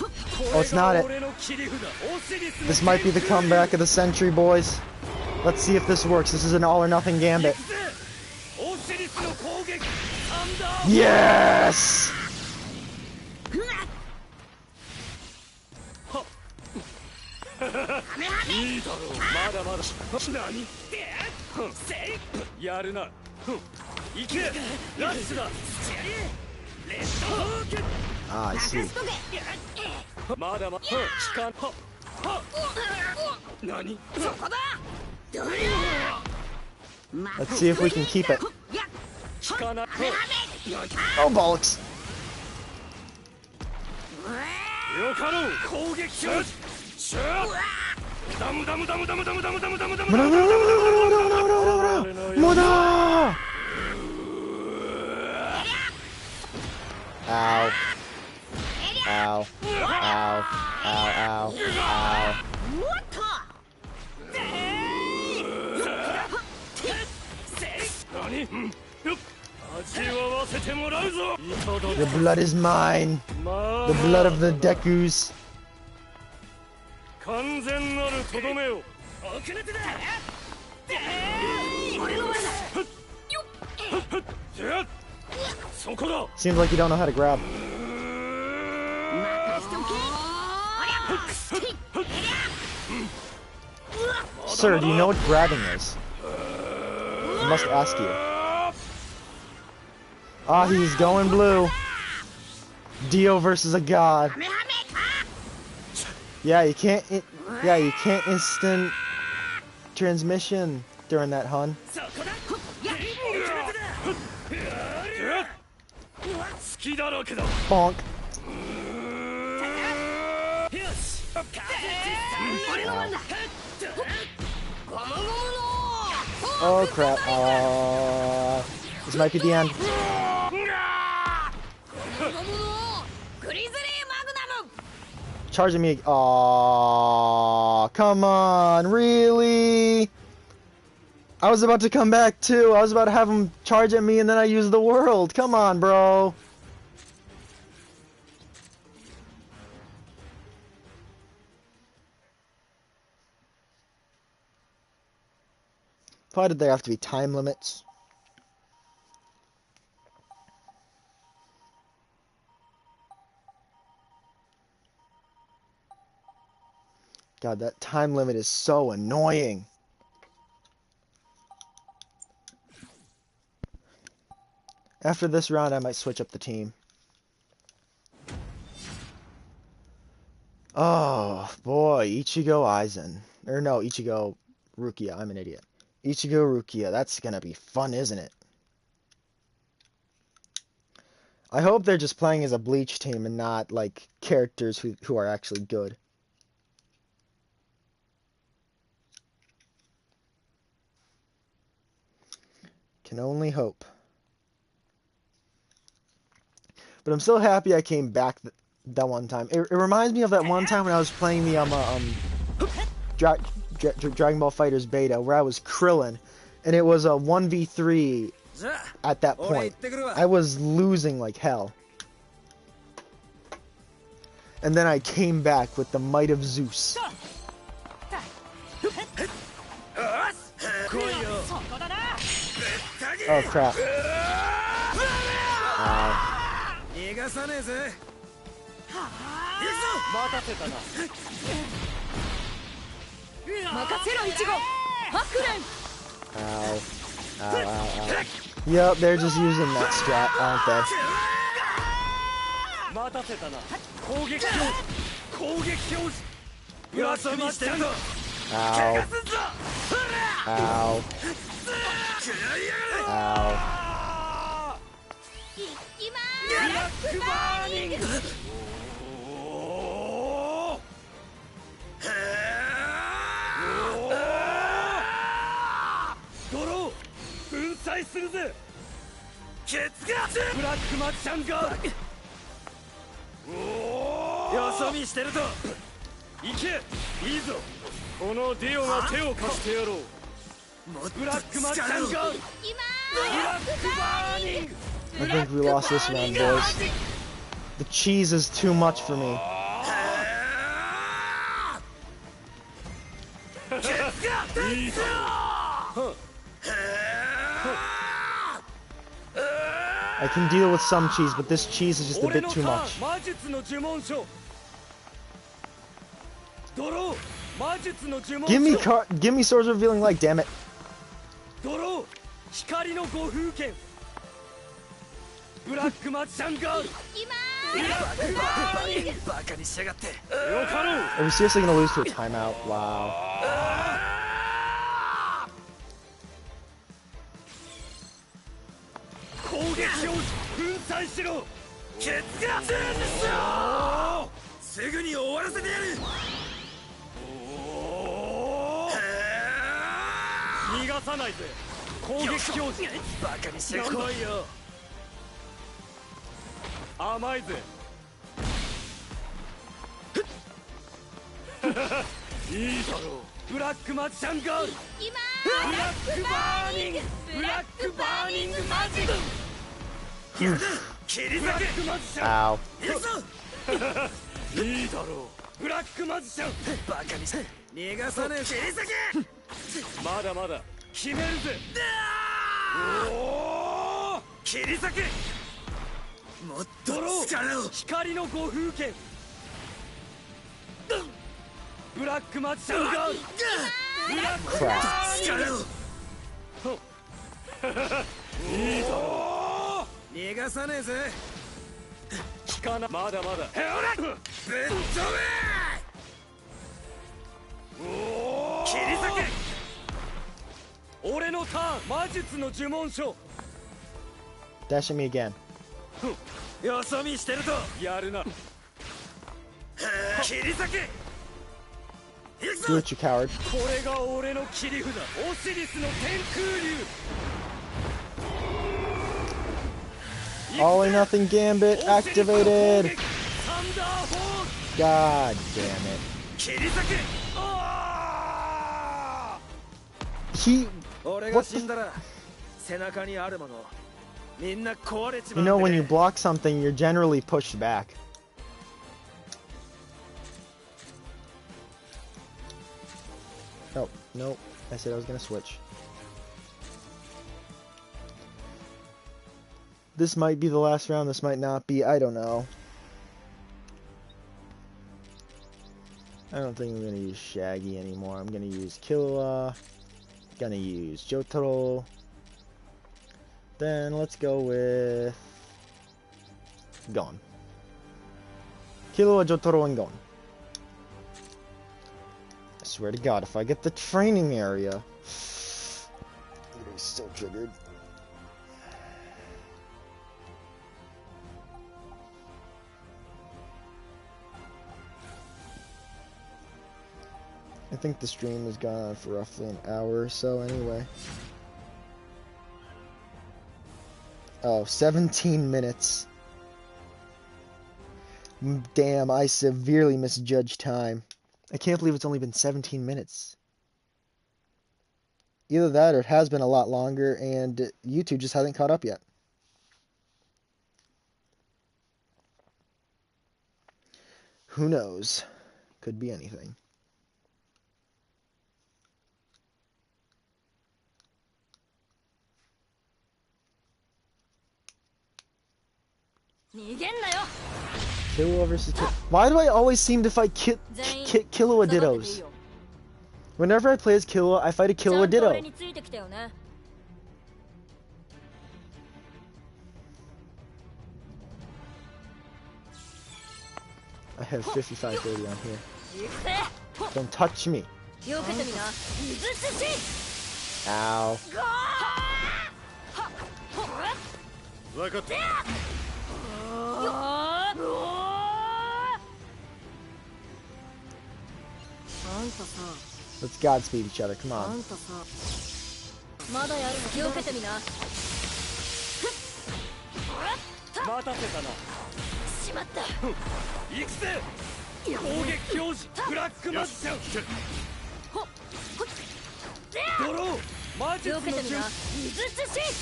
Oh, it's not it. This might be the comeback of the century, boys. Let's see if this works. This is an all or nothing gambit. Yes! Ah, I see. Let's see if we can keep it. Oh, bollocks. Ow. Ow. Ow. Ow, ow, ow. Your blood is mine. The blood of the Dekus. Seems like you don't know how to grab. Sir, do you know what grabbing is? I must ask you. Ah, he's going blue. Dio versus a god. Yeah, you can't. Yeah, you can't instant transmission during that, hun. Bonk. Oh crap. This might be the end. Charging me. Aww, come on, really? I was about to come back too. I was about to have him charge at me and then I use the world. Come on, bro. Why did there have to be time limits? God, that time limit is so annoying. After this round, I might switch up the team. Oh, boy. Ichigo Aizen. Or no, Ichigo Rukia. I'm an idiot. Ichigo Rukia. That's gonna be fun, isn't it? I hope they're just playing as a Bleach team and not, like, characters who are actually good. Can only hope. But I'm so happy I came back that one time. It reminds me of that one time when I was playing the Dragon Ball FighterZ Beta, where I was Krillin, and it was a 1v3 at that point. I was losing like hell. And then I came back with the might of Zeus. Oh crap. Ow. Ow, ow, ow. Yep, they're just using that strat, aren't they? Ow. Ow. Ow. I think we lost this round, boys. The cheese is too much for me. I can deal with some cheese, but this cheese is just a bit too much. Give me Swords Revealing Light, damn it. Are we seriously gonna lose to a timeout? Wow. Ow. Dash at me again. Do it, you coward. All or nothing gambit activated. God damn it. You know, when you block something, you're generally pushed back. Oh, nope. I said I was gonna switch. This might be the last round, this might not be, I don't know. I don't think I'm gonna use Shaggy anymore. I'm gonna use Killua. Gonna use Jotaro. Then let's go with Gon. Killua, Jotaro, and Gon. I swear to God, if I get the training area, I'm gonna be so triggered. I think the stream has gone on for roughly an hour or so anyway. Oh, 17 minutes. Damn, I severely misjudged time. I can't believe it's only been 17 minutes. Either that or it has been a lot longer and YouTube just hasn't caught up yet. Who knows? Could be anything. Killua versus Killua. Why do I always seem to fight Killua Dittos? Whenever I play as Killua, I fight a Killua Ditto. I have 55-30 on here. Don't touch me. Ow. Let's Godspeed each other, come on.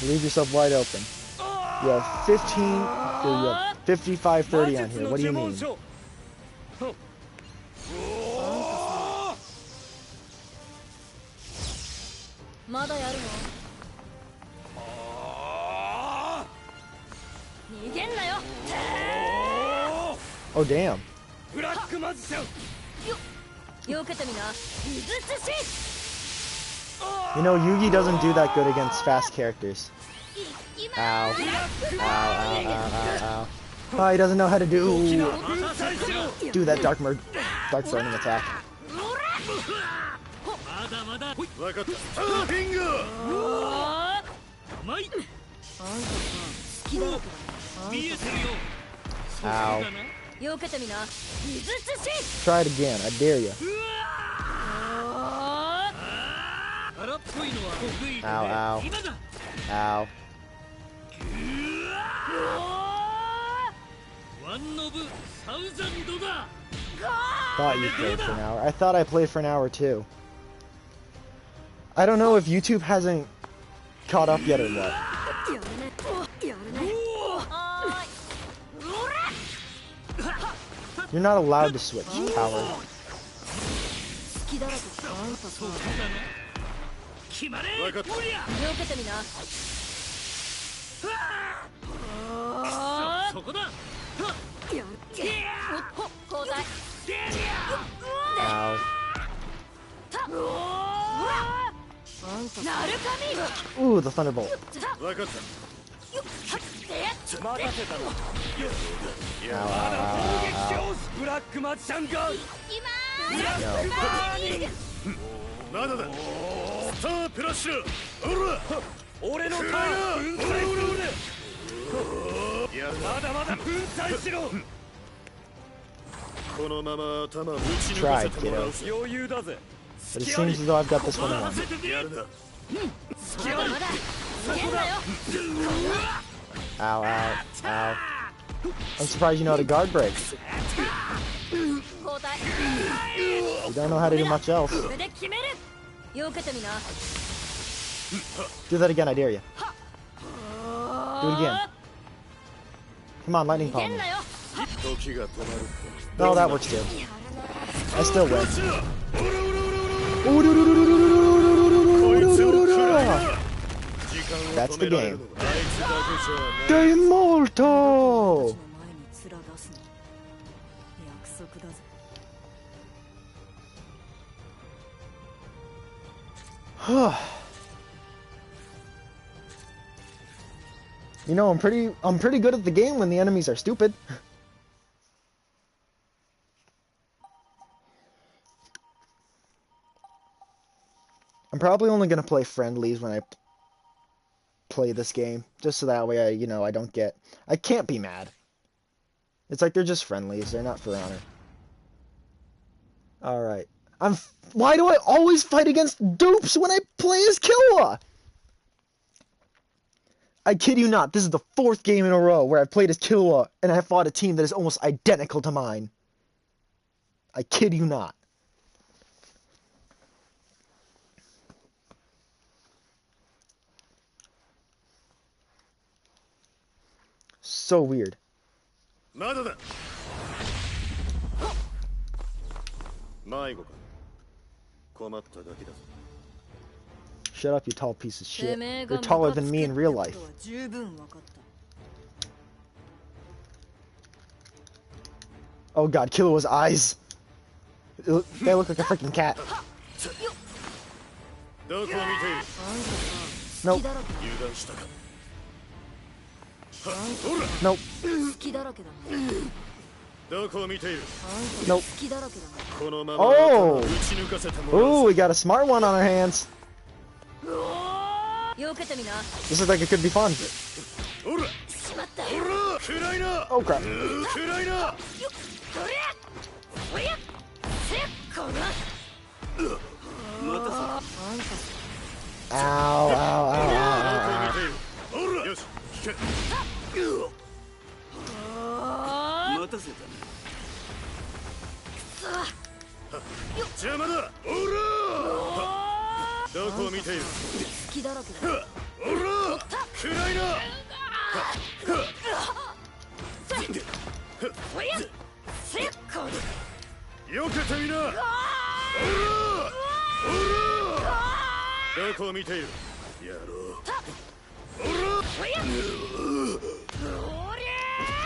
Leave yourself wide open. You have 55-30 on here. What do you mean? Oh damn. You know, Yugi doesn't do that good against fast characters. Ow. Ow, ow, ow, ow, ow. Oh, he doesn't know how to do that dark burning attack. Ow. Try it again, I dare you. Ow, ow. Ow. Thought you played for an hour. I thought I played for an hour too. I don't know if YouTube hasn't caught up yet or what. You're not allowed to switch, coward. Ow. Ooh, the Thunderbolt. Ow, ow, ow, Try, kiddo. But it seems as though I've got this one won. Ow, ow, ow. I'm surprised you know how to guard break. You don't know how to do much else. Do that again, I dare you. Do it again. Come on, lightning palm. No, that works too. I still win. That's the game. De molto! You know, I'm pretty good at the game when the enemies are stupid. I'm probably only gonna play friendlies when I play this game, just so that way I can't be mad. It's like they're just friendlies, they're not for honor. Alright. Why do I always fight against dupes when I play as Killua? I kid you not, this is the 4th game in a row where I've played as Killua and I fought a team that is almost identical to mine. I kid you not. So weird. Shut up, you tall piece of shit. You're taller than me in real life. Oh god, Killua's eyes. They look like a freaking cat. Nope. Nope. Nope. Oh! Ooh, we got a smart one on our hands. This looks like it could be fun. Oh crap. Ow, ow, ow, ow, ow.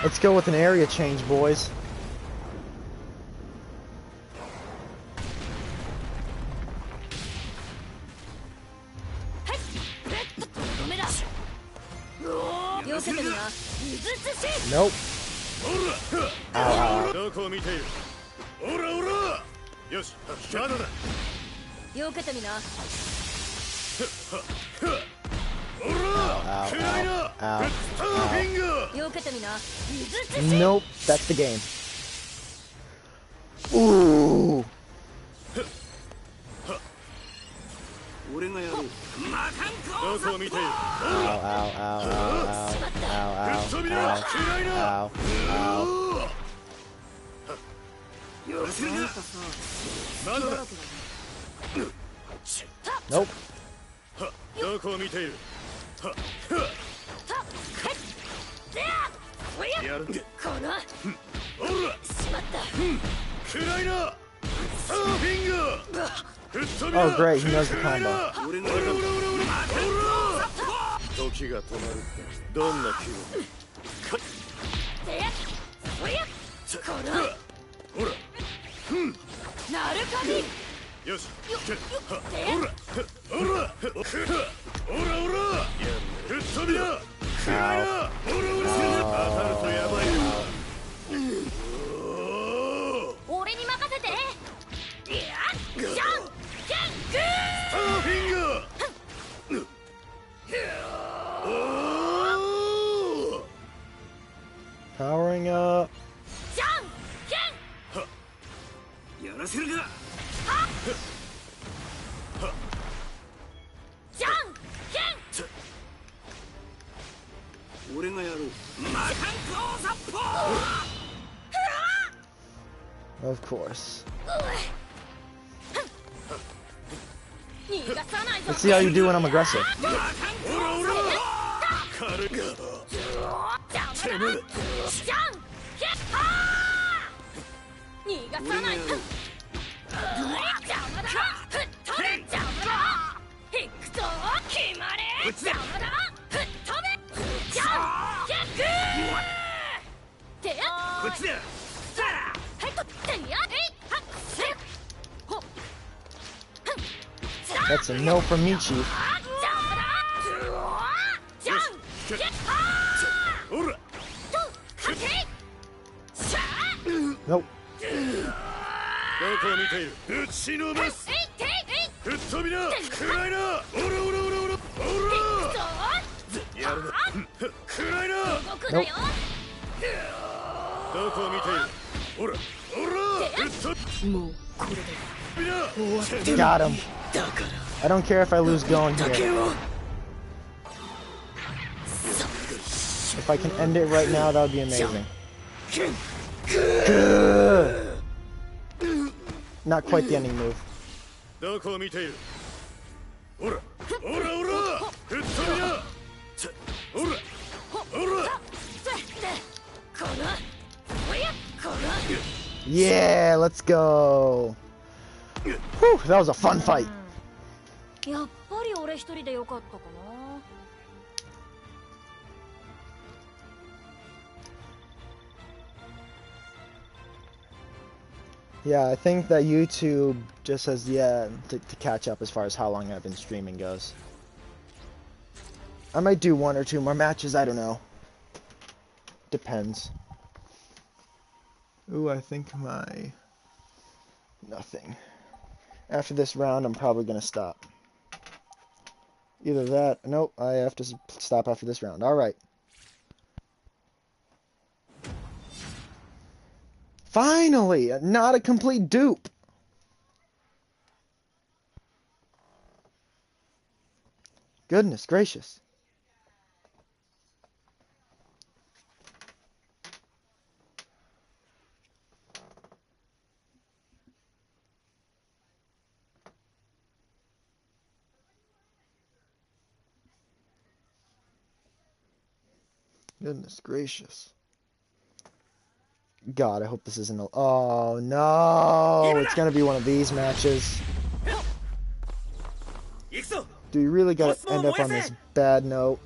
Let's go with an area change, boys. Nope. Ow. Nope, that's the game. Ooh. Nope. Oh great, he knows the combo. Powering up. Of course. Let's see how you do when I'm aggressive. That's a no from me, Chief. Nope. Nope. Got him. I don't care if I lose going here. If I can end it right now, that would be amazing. Not quite the ending move. Yeah, let's go. Whew, that was a fun fight. Yeah, I think that YouTube just says, to catch up as far as how long I've been streaming goes. I might do 1 or 2 more matches, I don't know. Depends. Ooh, I think nothing. After this round, I'm probably gonna stop. Either that, nope, I have to stop after this round. Alright. Finally! Not a complete dupe! Goodness gracious. Goodness gracious. God, I hope this isn't a... Oh, no! It's gonna be one of these matches. Do you really gotta end up on this bad note?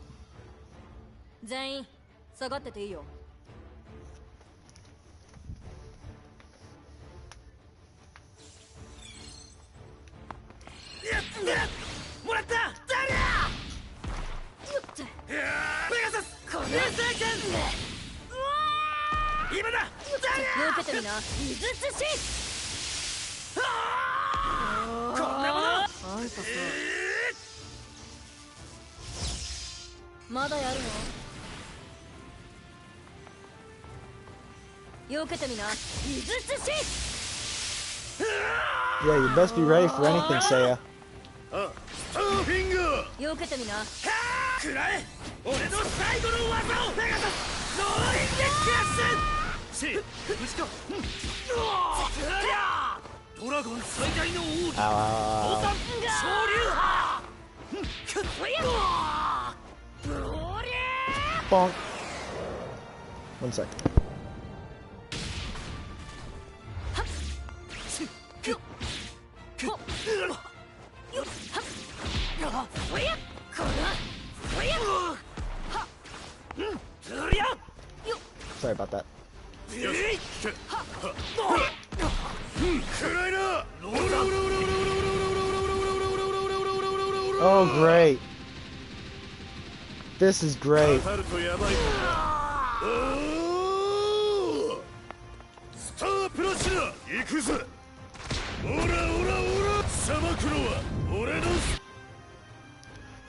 Yeah, you best be ready for anything, Seiya. Bonk. 1 sec. Sorry about that. Oh, great. This is great.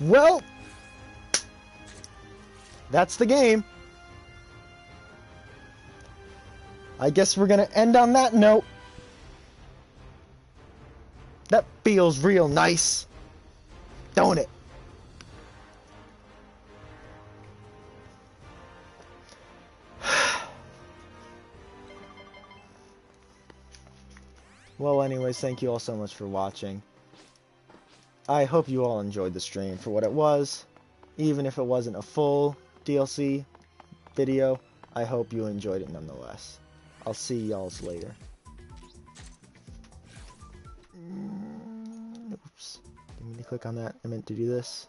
Well, that's the game. I guess we're gonna end on that note. That feels real nice, don't it? Well, anyways, thank you all so much for watching. I hope you all enjoyed the stream for what it was. Even if it wasn't a full DLC video, I hope you enjoyed it nonetheless. I'll see y'all's later. Oops. Didn't mean to click on that. I meant to do this.